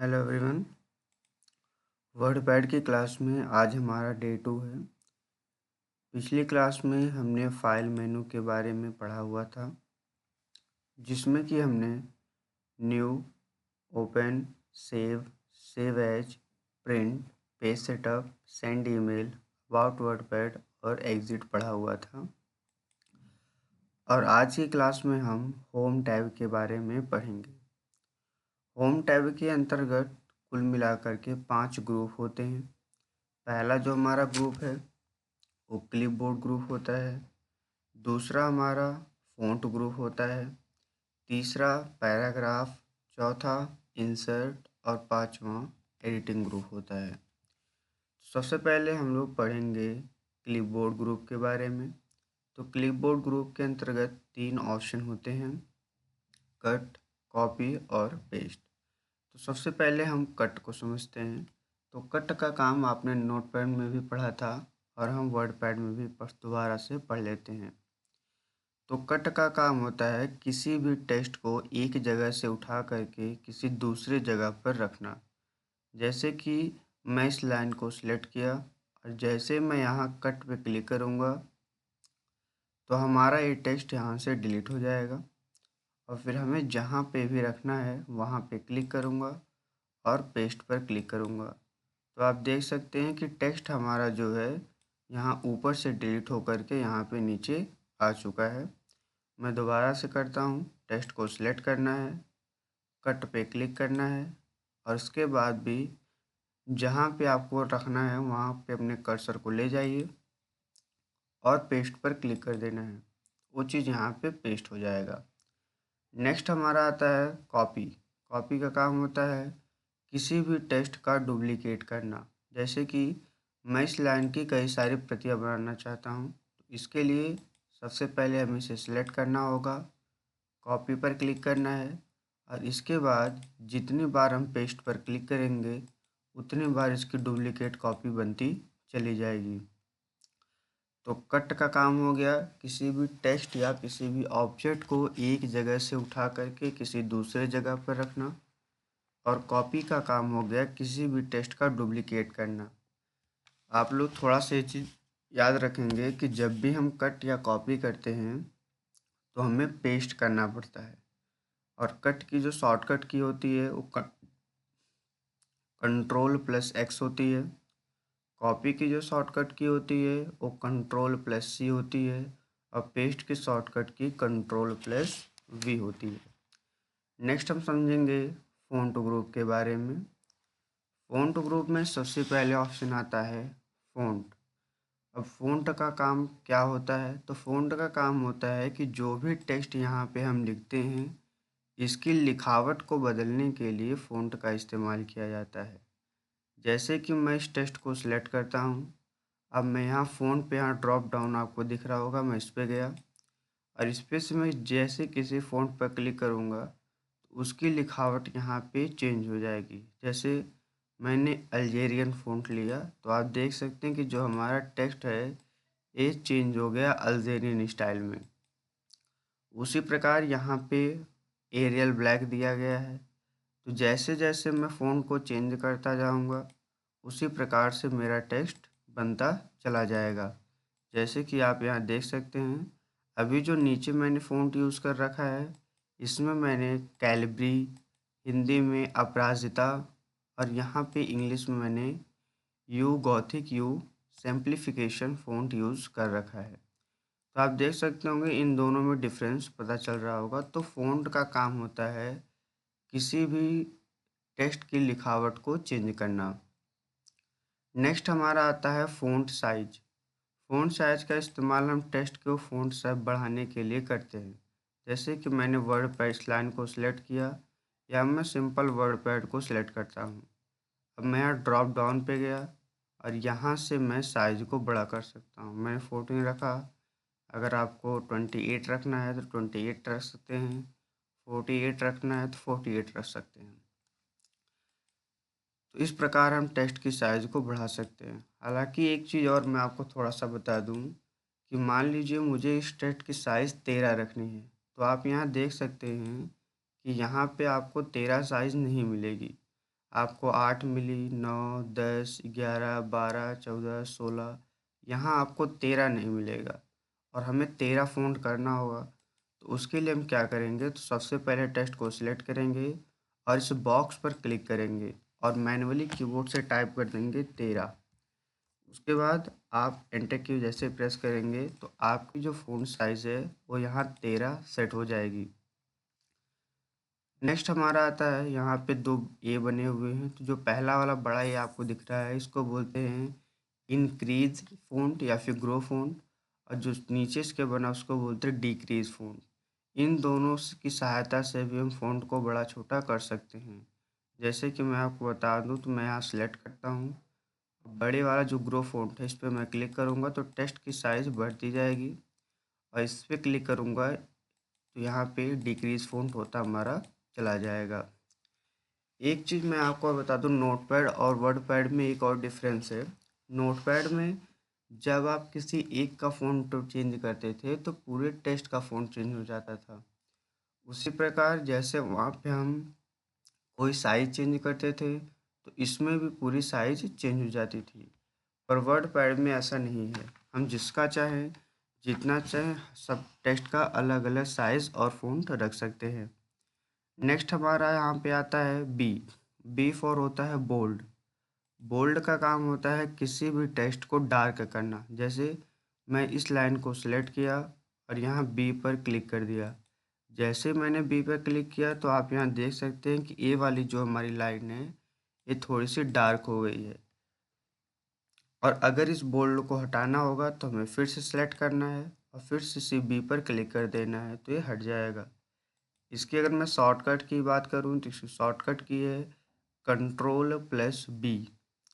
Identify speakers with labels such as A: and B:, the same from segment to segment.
A: Hello everyone. WordPad की class में आज हमारा डे 2 है। पिछली क्लास में हमने फाइल मेनू के बारे में पढ़ा हुआ था, जिसमें कि हमने new, open, save, save as, print, page setup, send email, about WordPad और एग्जिट पढ़ा हुआ था। और आज की क्लास में हम होम टैब के बारे में पढ़ेंगे। होम टैब के अंतर्गत कुल मिलाकर के 5 ग्रुप होते हैं। पहला जो हमारा ग्रुप है वो क्लिपबोर्ड ग्रुप होता है। दूसरा हमारा फ़ॉन्ट ग्रुप होता है। तीसरा पैराग्राफ, चौथा इंसर्ट और पांचवा एडिटिंग ग्रुप होता है। सबसे पहले हम लोग पढ़ेंगे क्लिपबोर्ड ग्रुप के बारे में। तो क्लिपबोर्ड ग्रुप के अंतर्गत 3 ऑप्शन होते हैं, कट, कॉपी और पेस्ट। तो सबसे पहले हम कट को समझते हैं। तो कट का काम आपने नोटपैड में भी पढ़ा था और हम वर्डपैड में भी दोबारा से पढ़ लेते हैं। तो कट का काम होता है किसी भी टेक्स्ट को एक जगह से उठा करके किसी दूसरे जगह पर रखना। जैसे कि मैं इस लाइन को सिलेक्ट किया और जैसे मैं यहाँ कट पे क्लिक करूँगा तो हमारा ये टेक्स्ट यहाँ से डिलीट हो जाएगा। और फिर हमें जहाँ पे भी रखना है वहाँ पे क्लिक करूँगा और पेस्ट पर क्लिक करूँगा। तो आप देख सकते हैं कि टेक्स्ट हमारा जो है यहाँ ऊपर से डिलीट होकर के यहाँ पे नीचे आ चुका है। मैं दोबारा से करता हूँ। टेक्स्ट को सिलेक्ट करना है, कट पे क्लिक करना है और उसके बाद भी जहाँ पे आपको रखना है वहाँ पे अपने कर्सर को ले जाइए और पेस्ट पर क्लिक कर देना है। वो चीज़ यहाँ पे पेस्ट हो जाएगा। नेक्स्ट हमारा आता है कॉपी। कॉपी का काम होता है किसी भी टेक्स्ट का डुप्लीकेट करना। जैसे कि मैं इस लाइन की कई सारी प्रतियां बनाना चाहता हूँ, तो इसके लिए सबसे पहले हमें इसे सिलेक्ट करना होगा, कॉपी पर क्लिक करना है और इसके बाद जितनी बार हम पेस्ट पर क्लिक करेंगे उतनी बार इसकी डुप्लीकेट कॉपी बनती चली जाएगी। तो कट का काम हो गया किसी भी टेक्स्ट या किसी भी ऑब्जेक्ट को एक जगह से उठा करके किसी दूसरे जगह पर रखना। और कॉपी का काम हो गया किसी भी टेक्स्ट का डुप्लीकेट करना। आप लोग थोड़ा सा ये चीज़ याद रखेंगे कि जब भी हम कट या कॉपी करते हैं तो हमें पेस्ट करना पड़ता है। और कट की जो शॉर्टकट की होती है वो कंट्रोल+X होती है। कॉपी की जो शॉर्टकट की होती है वो कंट्रोल+C होती है और पेस्ट की शॉर्टकट की कंट्रोल+V होती है। नेक्स्ट हम समझेंगे फ़ॉन्ट ग्रुप के बारे में। फ़ॉन्ट ग्रुप में सबसे पहले ऑप्शन आता है फ़ॉन्ट। अब फ़ॉन्ट का काम क्या होता है? तो फ़ॉन्ट का काम होता है कि जो भी टेक्स्ट यहाँ पे हम लिखते हैं इसकी लिखावट को बदलने के लिए फ़ॉन्ट का इस्तेमाल किया जाता है। जैसे कि मैं इस टेक्स्ट को सिलेक्ट करता हूँ। अब मैं यहाँ फ़ॉन्ट पे यहाँ ड्रॉप डाउन आपको दिख रहा होगा, मैं इस पे गया और इस पे से मैं जैसे किसी फ़ॉन्ट पर क्लिक करूँगा तो उसकी लिखावट यहाँ पे चेंज हो जाएगी। जैसे मैंने अल्जेरियन फ़ॉन्ट लिया तो आप देख सकते हैं कि जो हमारा टेक्स्ट है ये चेंज हो गया अल्जेरियन स्टाइल में। उसी प्रकार यहाँ पे एरियल ब्लैक दिया गया है। तो जैसे जैसे मैं फ़ॉन्ट को चेंज करता जाऊँगा उसी प्रकार से मेरा टेक्स्ट बनता चला जाएगा। जैसे कि आप यहाँ देख सकते हैं, अभी जो नीचे मैंने फ़ॉन्ट यूज़ कर रखा है इसमें मैंने कैलिब्री, हिंदी में अपराजिता और यहाँ पे इंग्लिश में मैंने you Gothic you simplification font use कर रखा है। तो आप देख सकते होंगे इन दोनों में डिफरेंस पता चल रहा होगा। तो फ़ॉन्ट का काम होता है किसी भी टेक्स्ट की लिखावट को चेंज करना। नेक्स्ट हमारा आता है फ़ॉन्ट साइज। फ़ॉन्ट साइज का इस्तेमाल हम टेक्स्ट को फ़ॉन्ट साइज बढ़ाने के लिए करते हैं। जैसे कि मैंने वर्डपैड इस लाइन को सिलेक्ट किया या मैं सिंपल वर्डपैड को सिलेक्ट करता हूँ। अब मैं यहाँ ड्रॉप डाउन पे गया और यहाँ से मैं साइज़ को बड़ा कर सकता हूँ। मैंने 14 रखा। अगर आपको 28 रखना है तो 28 रख सकते हैं, 48 रखना है तो 48 रख सकते हैं। तो इस प्रकार हम टेक्स्ट की साइज़ को बढ़ा सकते हैं। हालांकि एक चीज़ और मैं आपको थोड़ा सा बता दूं कि मान लीजिए मुझे इस टेक्स्ट की साइज़ 13 रखनी है तो आप यहाँ देख सकते हैं कि यहाँ पे आपको 13 साइज़ नहीं मिलेगी। आपको 8 मिली, 9, 10, 11, 12, 14, 16, यहाँ आपको 13 नहीं मिलेगा और हमें 13 फ़ॉन्ट करना होगा। तो उसके लिए हम क्या करेंगे, तो सबसे पहले टेक्स्ट को सिलेक्ट करेंगे और इस बॉक्स पर क्लिक करेंगे और मैनुअली कीबोर्ड से टाइप कर देंगे 13। उसके बाद आप एंटर की जैसे प्रेस करेंगे तो आपकी जो फ़ॉन्ट साइज़ है वो यहाँ 13 सेट हो जाएगी। नेक्स्ट हमारा आता है, यहाँ पे 2 ए बने हुए हैं, तो जो पहला वाला बड़ा ए आपको दिख रहा है इसको बोलते हैं इंक्रीज़ फ़ॉन्ट या फिर ग्रो फ़ॉन्ट, और जो नीचे इसके बना उसको बोलते हैं डिक्रीज़ फ़ॉन्ट। इन दोनों की सहायता से भी हम फ़ॉन्ट को बड़ा छोटा कर सकते हैं। जैसे कि मैं आपको बता दूँ तो मैं यहाँ सेलेक्ट करता हूँ, बड़े वाला जो ग्रो फ़ॉन्ट है इस पे मैं क्लिक करूँगा तो टेक्स्ट की साइज़ बढ़ती जाएगी, और इस पे क्लिक करूँगा तो यहाँ पे डिक्रीज़ फ़ॉन्ट होता हमारा चला जाएगा। एक चीज़ मैं आपको बता दूँ, नोटपैड और वर्डपैड में एक और डिफरेंस है। नोटपैड में जब आप किसी एक का फ़ॉन्ट चेंज करते थे तो पूरे टेक्स्ट का फ़ॉन्ट चेंज हो जाता था। उसी प्रकार जैसे वहाँ पे हम कोई साइज़ चेंज करते थे तो इसमें भी पूरी साइज़ चेंज हो जाती थी। पर वर्डपैड में ऐसा नहीं है, हम जिसका चाहें जितना चाहें सब टेक्स्ट का अलग अलग साइज़ और फ़ॉन्ट रख सकते हैं। नेक्स्ट हमारा यहाँ पे आता है बी। बी फॉर होता है बोल्ड। बोल्ड का काम होता है किसी भी टेक्स्ट को डार्क करना। जैसे मैं इस लाइन को सिलेक्ट किया और यहाँ बी पर क्लिक कर दिया। जैसे मैंने बी पर क्लिक किया तो आप यहाँ देख सकते हैं कि ए वाली जो हमारी लाइन है ये थोड़ी सी डार्क हो गई है, और अगर इस बोल्ड को हटाना होगा तो हमें फिर से सिलेक्ट करना है और फिर से सी बी पर क्लिक कर देना है तो ये हट जाएगा। इसकी अगर मैं शॉर्टकट की बात करूँ तो इसकी शॉर्टकट की है कंट्रोल प्लस बी।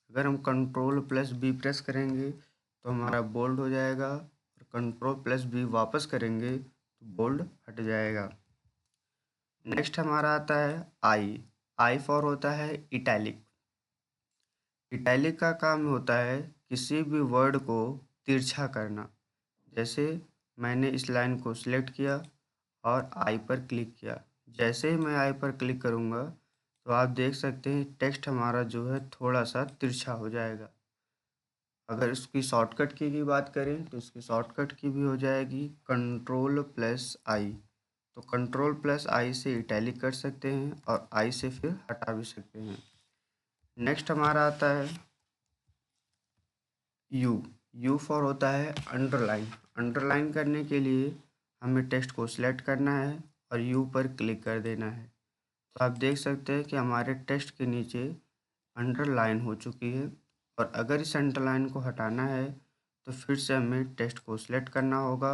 A: अगर हम कंट्रोल प्लस बी प्रेस करेंगे तो हमारा बोल्ड हो जाएगा, और कंट्रोल प्लस बी वापस करेंगे तो बोल्ड हट जाएगा। नेक्स्ट हमारा आता है आई। आई फॉर होता है इटैलिक। इटैलिक का काम होता है किसी भी वर्ड को तिरछा करना। जैसे मैंने इस लाइन को सिलेक्ट किया और आई पर क्लिक किया। जैसे ही मैं आई पर क्लिक करूँगा तो आप देख सकते हैं टेक्स्ट हमारा जो है थोड़ा सा तिरछा हो जाएगा। अगर इसकी शॉर्टकट की भी बात करें तो इसकी शॉर्टकट की भी हो जाएगी कंट्रोल प्लस आई। तो कंट्रोल प्लस आई से इटैलिक कर सकते हैं और आई से फिर हटा भी सकते हैं। नेक्स्ट हमारा आता है यू। यू फॉर होता है अंडरलाइन। अंडरलाइन करने के लिए हमें टेक्स्ट को सिलेक्ट करना है और यू पर क्लिक कर देना है। तो आप देख सकते हैं कि हमारे टेक्स्ट के नीचे अंडरलाइन हो चुकी है, और अगर इस अंडरलाइन को हटाना है तो फिर से हमें टेक्स्ट को सिलेक्ट करना होगा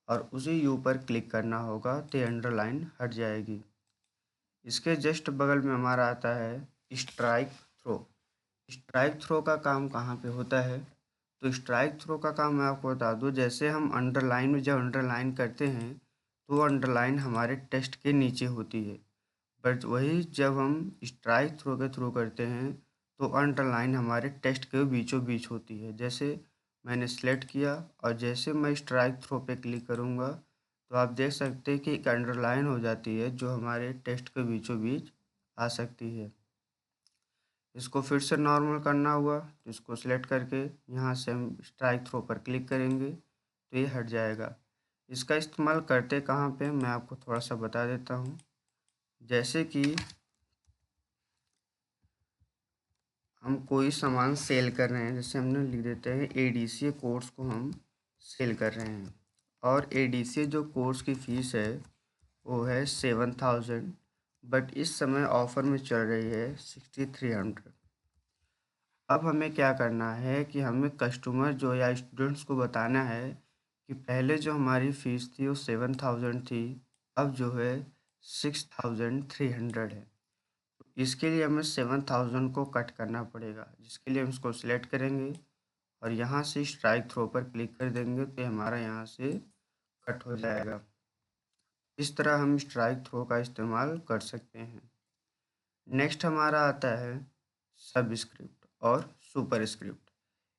A: और उसी यू पर क्लिक करना होगा तो अंडरलाइन हट जाएगी। इसके जस्ट बगल में हमारा आता है स्ट्राइक थ्रो। स्ट्राइक थ्रो का काम कहाँ पे होता है, तो स्ट्राइक थ्रो का काम मैं आपको बता दूँ, जैसे हम अंडरलाइन में जब अंडरलाइन करते हैं तो वो अंडरलाइन हमारे टेक्स्ट के नीचे होती है, बट वही जब हम स्ट्राइक थ्रो के थ्रू करते हैं तो अंडरलाइन हमारे टेक्स्ट के बीचों बीच होती है। जैसे मैंने सेलेक्ट किया और जैसे मैं स्ट्राइक थ्रो पे क्लिक करूँगा तो आप देख सकते हैं कि एक अंडरलाइन हो जाती है जो हमारे टेक्स्ट के बीचों बीच आ सकती है। इसको फिर से नॉर्मल करना हुआ तो इसको सिलेक्ट करके यहाँ से हम स्ट्राइक थ्रो पर क्लिक करेंगे तो ये हट जाएगा। इसका इस्तेमाल करते कहाँ पे मैं आपको थोड़ा सा बता देता हूँ। जैसे कि हम कोई सामान सेल कर रहे हैं, जैसे हमने लिख देते हैं एडीसीए कोर्स को हम सेल कर रहे हैं, और एडीसीए जो कोर्स की फ़ीस है वो है 7000, बट इस समय ऑफ़र में चल रही है 6300। अब हमें क्या करना है कि हमें कस्टमर जो या स्टूडेंट्स को बताना है कि पहले जो हमारी फ़ीस थी वो 7000 थी, अब जो है 6300 है। इसके लिए हमें 7000 को कट करना पड़ेगा, जिसके लिए हम इसको सिलेक्ट करेंगे और यहाँ से स्ट्राइक थ्रो पर क्लिक कर देंगे तो हमारा यहाँ से कट हो जाएगा। इस तरह हम स्ट्राइक थ्रो का इस्तेमाल कर सकते हैं। नेक्स्ट हमारा आता है सबस्क्रिप्ट और सुपरस्क्रिप्ट।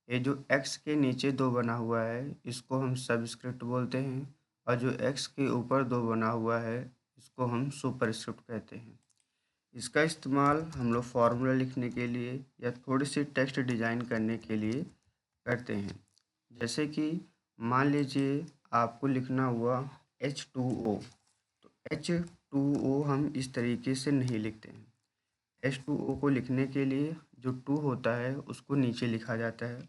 A: ये जो एक्स के नीचे दो बना हुआ है इसको हम सबस्क्रिप्ट बोलते हैं, और जो एक्स के ऊपर दो बना हुआ है इसको हम सुपरस्क्रिप्ट कहते हैं। इसका इस्तेमाल हम लोग फार्मूला लिखने के लिए या थोड़ी सी टेक्स्ट डिज़ाइन करने के लिए करते हैं। जैसे कि मान लीजिए आपको लिखना हुआ H2O, तो H2O हम इस तरीके से नहीं लिखते हैं। H2O को लिखने के लिए जो 2 होता है उसको नीचे लिखा जाता है।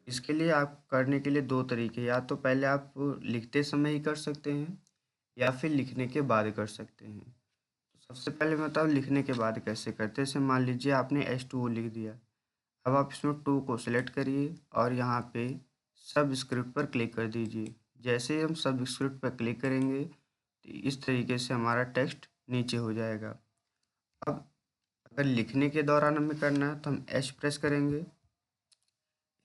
A: इसके लिए आप करने के लिए 2 तरीके, या तो पहले आप लिखते समय ही कर सकते हैं या फिर लिखने के बाद कर सकते हैं। तो सबसे पहले मैं बताऊँ लिखने के बाद कैसे करते हैं। जैसे मान लीजिए आपने H2O लिख दिया, अब आप इसमें 2 को सेलेक्ट करिए और यहाँ पे सबस्क्रिप्ट पर क्लिक कर दीजिए। जैसे ही हम सबस्क्रिप्ट पर क्लिक करेंगे तो इस तरीके से हमारा टेक्स्ट नीचे हो जाएगा। अब अगर लिखने के दौरान हमें करना है तो हम H प्रेस करेंगे,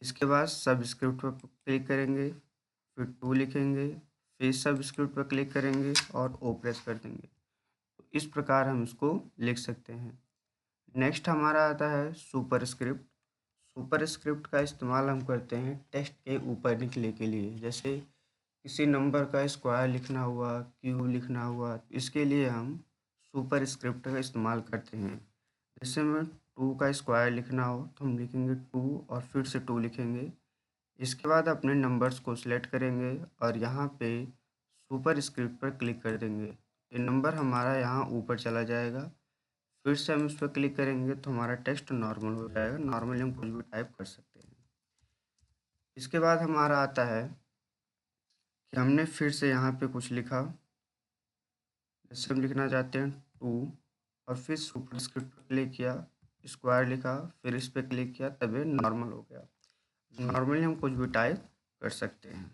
A: इसके बाद सबस्क्रिप्ट पर क्लिक करेंगे, फिर 2 लिखेंगे, फिर सबस्क्रिप्ट पर क्लिक करेंगे और O प्रेस कर देंगे। तो इस प्रकार हम इसको लिख सकते हैं। नेक्स्ट हमारा आता है सुपरस्क्रिप्ट। सुपरस्क्रिप्ट का इस्तेमाल हम करते हैं टेक्स्ट के ऊपर लिखने के लिए। जैसे किसी नंबर का स्क्वायर लिखना हुआ, क्यूब लिखना हुआ, इसके लिए हम सुपरस्क्रिप्ट का इस्तेमाल करते हैं। जैसे में 2 का स्क्वायर लिखना हो तो हम लिखेंगे 2 और फिर से 2 लिखेंगे। इसके बाद अपने नंबर्स को सिलेक्ट करेंगे और यहाँ पे सुपरस्क्रिप्ट पर क्लिक कर देंगे। ये नंबर हमारा यहाँ ऊपर चला जाएगा। फिर से हम इस पर क्लिक करेंगे तो हमारा टेक्स्ट नॉर्मल हो जाएगा। नॉर्मली हम कुछ भी टाइप कर सकते हैं। इसके बाद हमारा आता है कि हमने फिर से यहाँ पे कुछ लिखा। जैसे हम लिखना चाहते हैं 2 और फिर सुपरस्क्रिप्ट पर क्लिक किया, स्क्वायर लिखा, फिर इस पर क्लिक किया, तब ये नॉर्मल हो गया। नॉर्मली हम कुछ भी टाइप कर सकते हैं।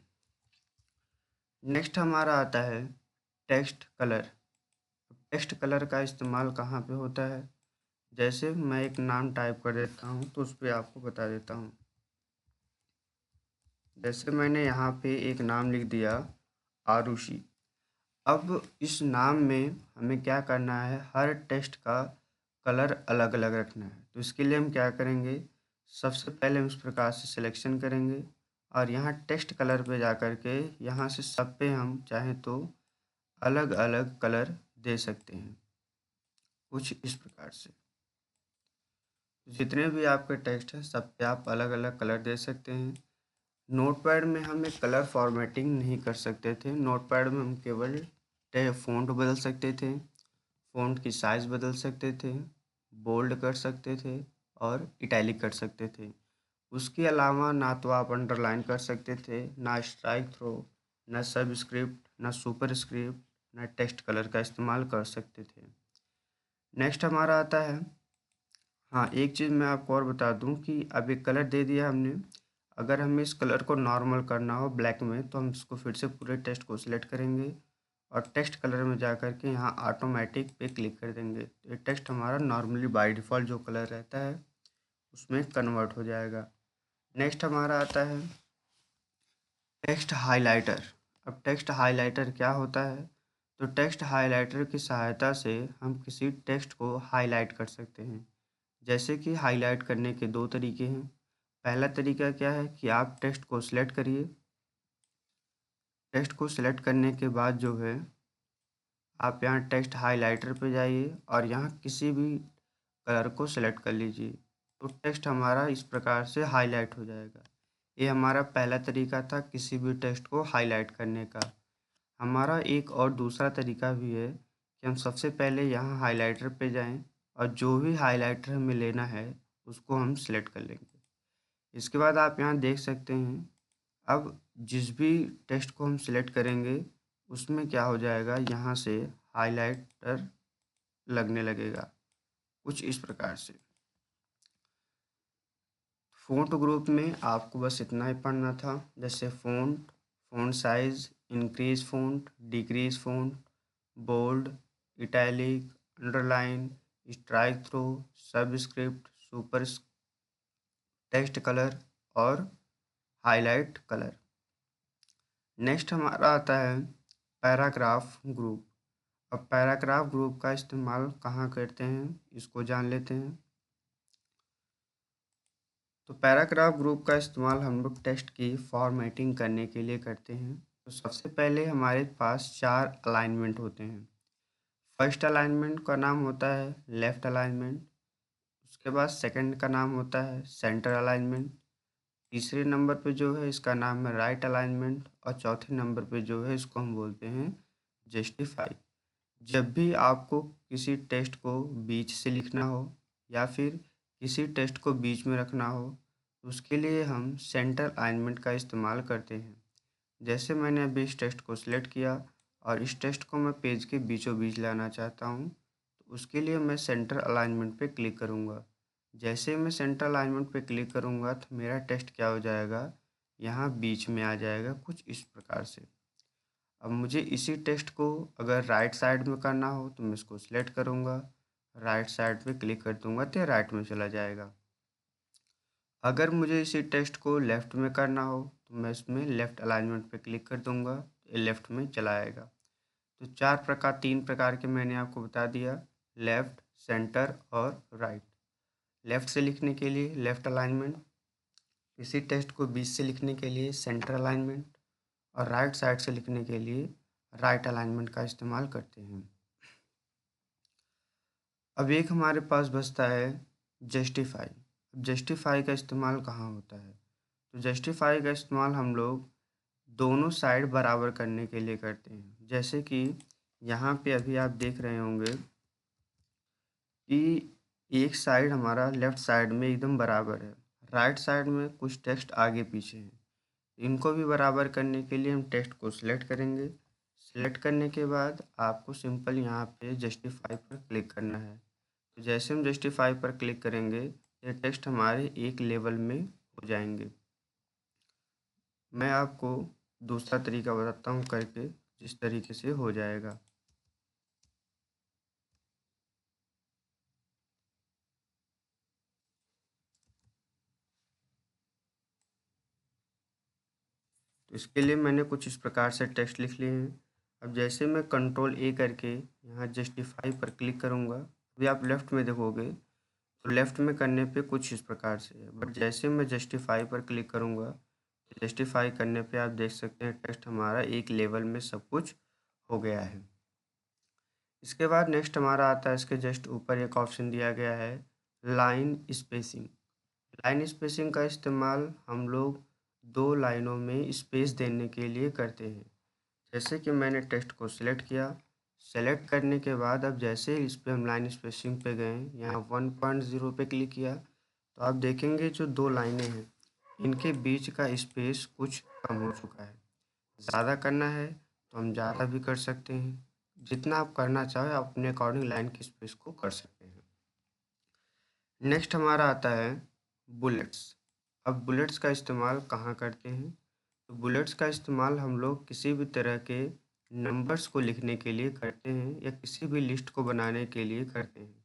A: नेक्स्ट हमारा आता है टेक्स्ट कलर। टेक्स्ट कलर का इस्तेमाल कहाँ पे होता है? जैसे मैं एक नाम टाइप कर देता हूँ तो उस पर आपको बता देता हूँ। जैसे मैंने यहाँ पे एक नाम लिख दिया आरुषि। अब इस नाम में हमें क्या करना है, हर टेक्स्ट का कलर अलग अलग रखना है। तो इसके लिए हम क्या करेंगे, सबसे पहले हम इस प्रकार से सिलेक्शन करेंगे और यहाँ टेक्स्ट कलर पे जा कर के यहाँ से सब पे हम चाहें तो अलग अलग कलर दे सकते हैं, कुछ इस प्रकार से। जितने भी आपके टेक्स्ट हैं सब पे आप अलग अलग कलर दे सकते हैं। नोटपैड में हम एक कलर फॉर्मेटिंग नहीं कर सकते थे। नोटपैड में हम केवल फ़ॉन्ट बदल सकते थे, फ़ॉन्ट की साइज़ बदल सकते थे, बोल्ड कर सकते थे और इटैलिक कर सकते थे। उसके अलावा ना तो आप अंडरलाइन कर सकते थे, ना स्ट्राइक थ्रो, ना सबस्क्रिप्ट, ना सुपरस्क्रिप्ट, ना टेक्स्ट कलर का इस्तेमाल कर सकते थे। नेक्स्ट हमारा आता है, हाँ एक चीज़ मैं आपको और बता दूं कि अब एक कलर दे दिया हमने। अगर हमें इस कलर को नॉर्मल करना हो ब्लैक में तो हम इसको फिर से पूरे टेक्स्ट को सिलेक्ट करेंगे और टेक्स्ट कलर में जा कर के यहाँ ऑटोमेटिक पे क्लिक कर देंगे। तो ये टेक्स्ट हमारा नॉर्मली बाय डिफ़ॉल्ट जो कलर रहता है उसमें कन्वर्ट हो जाएगा। नेक्स्ट हमारा आता है टेक्स्ट हाइलाइटर। अब टेक्स्ट हाइलाइटर क्या होता है? तो टेक्स्ट हाइलाइटर की सहायता से हम किसी टेक्स्ट को हाईलाइट कर सकते हैं। जैसे कि हाईलाइट करने के 2 तरीके हैं। पहला तरीका क्या है कि आप टेक्स्ट को सिलेक्ट करिए। टेक्स्ट को सिलेक्ट करने के बाद जो है आप यहाँ टेक्स्ट हाइलाइटर पे जाइए और यहाँ किसी भी कलर को सिलेक्ट कर लीजिए। तो टेक्स्ट हमारा इस प्रकार से हाईलाइट हो जाएगा। ये हमारा पहला तरीका था किसी भी टेक्स्ट को हाईलाइट करने का। हमारा एक और दूसरा तरीका भी है कि हम सबसे पहले यहाँ हाइलाइटर पे जाएं और जो भी हाइलाइटर हमें लेना है उसको हम सिलेक्ट कर लेंगे। इसके बाद आप यहाँ देख सकते हैं, अब जिस भी टेक्स्ट को हम सिलेक्ट करेंगे उसमें क्या हो जाएगा, यहाँ से हाइलाइटर लगने लगेगा, कुछ इस प्रकार से। फ़ॉन्ट ग्रुप में आपको बस इतना ही पढ़ना था। जैसे font, font size, increase font, decrease font, bold, italic, underline, strikethrough, subscript, super text colour और हाईलाइट कलर। नेक्स्ट हमारा आता है पैराग्राफ ग्रुप। अब पैराग्राफ ग्रुप का इस्तेमाल कहाँ करते हैं इसको जान लेते हैं। तो पैराग्राफ ग्रुप का इस्तेमाल हम लोग टेक्स्ट की फॉर्मेटिंग करने के लिए करते हैं। तो सबसे पहले हमारे पास 4 अलाइनमेंट होते हैं। फर्स्ट अलाइनमेंट का नाम होता है लेफ़्ट अलाइनमेंट, उसके बाद सेकंड का नाम होता है सेंटर अलाइनमेंट, तीसरे नंबर पे जो है इसका नाम है राइट अलाइनमेंट और चौथे नंबर पे जो है इसको हम बोलते हैं जस्टिफाई। जब भी आपको किसी टेस्ट को बीच से लिखना हो या फिर किसी टेस्ट को बीच में रखना हो, तो उसके लिए हम सेंटर अलाइनमेंट का इस्तेमाल करते हैं। जैसे मैंने अभी इस टेस्ट को सिलेक्ट किया और इस टेस्ट को मैं पेज के बीचों बीच लाना चाहता हूँ, तो उसके लिए मैं सेंटर अलाइनमेंट पे क्लिक करूँगा। जैसे ही मैं सेंटर अलाइनमेंट पे क्लिक करूँगा तो मेरा टेस्ट क्या हो जाएगा, यहाँ बीच में आ जाएगा कुछ इस प्रकार से। अब मुझे इसी टेस्ट को अगर राइट साइड में करना हो तो मैं इसको सिलेक्ट करूँगा, राइट साइड पे क्लिक कर दूँगा तो ये राइट में चला जाएगा। अगर मुझे इसी टेस्ट को लेफ़्ट में करना हो तो मैं इसमें लेफ़्ट अलाइनमेंट पे क्लिक कर दूँगा, ये लेफ़्ट में चला आएगा। तो 3 प्रकार के मैंने आपको बता दिया, लेफ़्ट, सेंटर और राइट। लेफ़्ट से लिखने के लिए लेफ़्ट अलाइनमेंट, किसी टेस्ट को बीच से लिखने के लिए सेंटर अलाइनमेंट और राइट साइड से लिखने के लिए राइट अलाइनमेंट का इस्तेमाल करते हैं। अब एक हमारे पास बचता है जस्टिफाई। अब जस्टिफाई का इस्तेमाल कहाँ होता है? तो जस्टिफाई का इस्तेमाल हम लोग दोनों साइड बराबर करने के लिए करते हैं। जैसे कि यहाँ पे अभी आप देख रहे होंगे कि एक साइड हमारा लेफ़्ट साइड में एकदम बराबर है, राइट साइड में कुछ टेक्स्ट आगे पीछे हैं। इनको भी बराबर करने के लिए हम टेक्स्ट को सिलेक्ट करेंगे। सिलेक्ट करने के बाद आपको सिंपल यहाँ पे जस्टिफाई पर क्लिक करना है। तो जैसे हम जस्टिफाई पर क्लिक करेंगे, ये टेक्स्ट हमारे एक लेवल में हो जाएंगे। मैं आपको दूसरा तरीका बताता हूँ करके, जिस तरीके से हो जाएगा। तो इसके लिए मैंने कुछ इस प्रकार से टेक्स्ट लिख लिए हैं। अब जैसे मैं कंट्रोल ए करके यहाँ जस्टिफाई पर क्लिक करूँगा, अभी आप लेफ़्ट में देखोगे तो लेफ़्ट में करने पे कुछ इस प्रकार से है, बट जैसे मैं जस्टिफाई पर क्लिक करूँगा, तो जस्टिफाई करने पे आप देख सकते हैं टेक्स्ट हमारा एक लेवल में सब कुछ हो गया है। इसके बाद नेक्स्ट हमारा आता है, इसके जस्ट ऊपर एक ऑप्शन दिया गया है लाइन स्पेसिंग। लाइन स्पेसिंग का इस्तेमाल हम लोग 2 लाइनों में स्पेस देने के लिए करते हैं। जैसे कि मैंने टेक्स्ट को सिलेक्ट किया, सेलेक्ट करने के बाद अब जैसे ही इस पे हम लाइन स्पेसिंग पे गए, यहाँ 1.0 पे क्लिक किया, तो आप देखेंगे जो 2 लाइनें हैं, इनके बीच का स्पेस कुछ कम हो चुका है। ज़्यादा करना है तो हम ज़्यादा भी कर सकते हैं। जितना आप करना चाहें आप अपने अकॉर्डिंग लाइन की स्पेस को कर सकते हैं। नेक्स्ट हमारा आता है बुलेट्स। अब बुलेट्स का इस्तेमाल कहाँ करते हैं? तो बुलेट्स का इस्तेमाल हम लोग किसी भी तरह के नंबर्स को लिखने के लिए करते हैं या किसी भी लिस्ट को बनाने के लिए करते हैं।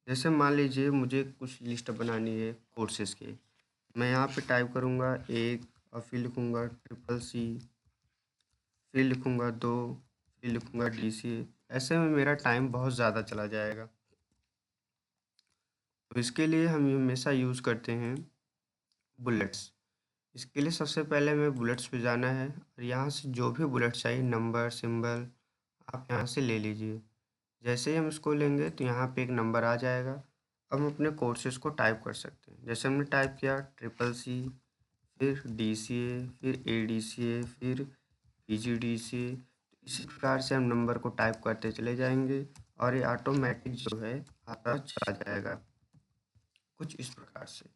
A: जैसे मान लीजिए मुझे कुछ लिस्ट बनानी है कोर्सेज़ की। मैं यहाँ पे टाइप करूँगा 1 और फिर लिखूँगा ट्रिपल सी, फिर लिखूँगा 2, फिर लिखूँगा DCA। ऐसे में मेरा टाइम बहुत ज़्यादा चला जाएगा। तो इसके लिए हम हमेशा यूज़ करते हैं बुलेट्स। इसके लिए सबसे पहले हमें बुलेट्स पे जाना है और यहाँ से जो भी बुलेट चाहिए नंबर, सिंबल आप यहाँ से ले लीजिए। जैसे ही हम इसको लेंगे तो यहाँ पे एक नंबर आ जाएगा। अब हम अपने कोर्सेज़ को टाइप कर सकते हैं। जैसे हमने टाइप किया ट्रिपल सी, फिर DCA, फिर ADCA, फिर PGDCA। इसी प्रकार से हम नंबर को टाइप करते चले जाएंगे और ये ऑटोमेटिक जो है आता चला जाएगा कुछ इस प्रकार से।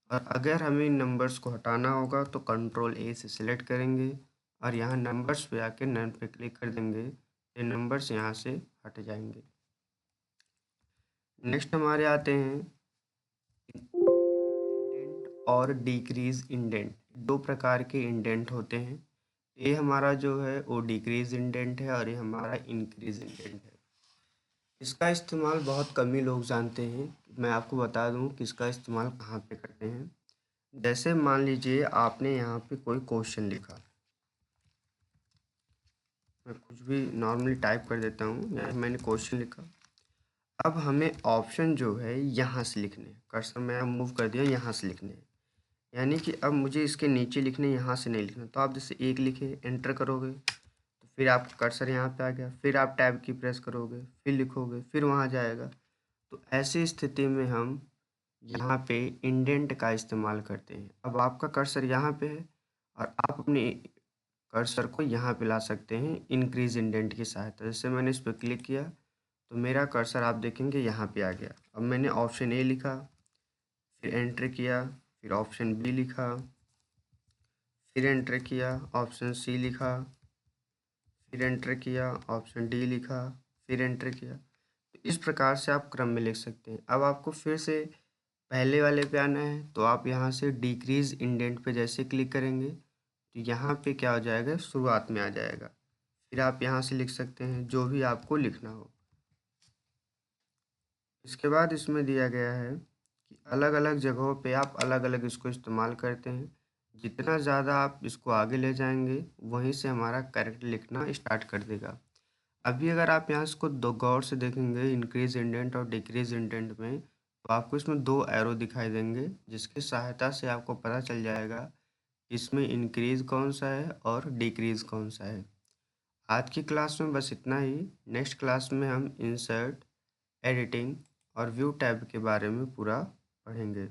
A: और अगर हमें इन नंबर्स को हटाना होगा तो कंट्रोल ए से सिलेक्ट करेंगे और यहाँ नंबर्स पे आके नन पे क्लिक कर देंगे, ये नंबर्स यहाँ से हट जाएंगे। नेक्स्ट हमारे आते हैं इंडेंट और डिक्रीज इंडेंट। 2 प्रकार के इंडेंट होते हैं। ये हमारा जो है वो डिक्रीज इंडेंट है और ये हमारा इंक्रीज इंडेंट है। इसका इस्तेमाल बहुत कम ही लोग जानते हैं। मैं आपको बता दूं कि इसका इस्तेमाल कहाँ पे करते हैं। जैसे मान लीजिए आपने यहाँ पे कोई क्वेश्चन लिखा, मैं कुछ भी नॉर्मली टाइप कर देता हूँ, यहाँ मैंने क्वेश्चन लिखा। अब हमें ऑप्शन जो है यहाँ से लिखने हैं, कर्सर मैं मूव कर दिया, यहाँ से लिखने हैं। यानी कि अब मुझे इसके नीचे लिखने, यहाँ से नहीं लिखना। तो आप जैसे 1 लिखे, एंटर करोगे तो फिर आपका कर्सर यहाँ पे आ गया, फिर आप टैब की प्रेस करोगे, फिर लिखोगे, फिर वहाँ जाएगा। तो ऐसी स्थिति में हम यहाँ पे इंडेंट का इस्तेमाल करते हैं। अब आपका कर्सर यहाँ पे है और आप अपने कर्सर को यहाँ पे ला सकते हैं इंक्रीज इंडेंट की सहायता। जैसे मैंने इस पर क्लिक किया तो मेरा कर्सर आप देखेंगे यहाँ पे आ गया। अब मैंने ऑप्शन ए लिखा, फिर एंटर किया, फिर ऑप्शन बी लिखा, फिर एंटर किया, ऑप्शन सी लिखा, फिर एंटर किया, ऑप्शन डी लिखा, फिर एंटर किया। तो इस प्रकार से आप क्रम में लिख सकते हैं। अब आपको फिर से पहले वाले पे आना है तो आप यहाँ से डिक्रीज इंडेंट पे जैसे क्लिक करेंगे तो यहाँ पे क्या हो जाएगा, शुरुआत में आ जाएगा। फिर आप यहाँ से लिख सकते हैं जो भी आपको लिखना हो। इसके बाद इसमें दिया गया है कि अलग अलग जगहों पे आप अलग अलग इसको इस्तेमाल करते हैं। जितना ज़्यादा आप इसको आगे ले जाएंगे वहीं से हमारा कैरेक्टर लिखना स्टार्ट कर देगा। अभी अगर आप यहाँ इसको दो गौर से देखेंगे इंक्रीज इंडेंट और डिक्रीज इंडेंट में, तो आपको इसमें दो एरो दिखाई देंगे जिसकी सहायता से आपको पता चल जाएगा इसमें इंक्रीज कौन सा है और डिक्रीज कौन सा है। आज की क्लास में बस इतना ही। नेक्स्ट क्लास में हम इंसर्ट, एडिटिंग और व्यू टैब के बारे में पूरा पढ़ेंगे।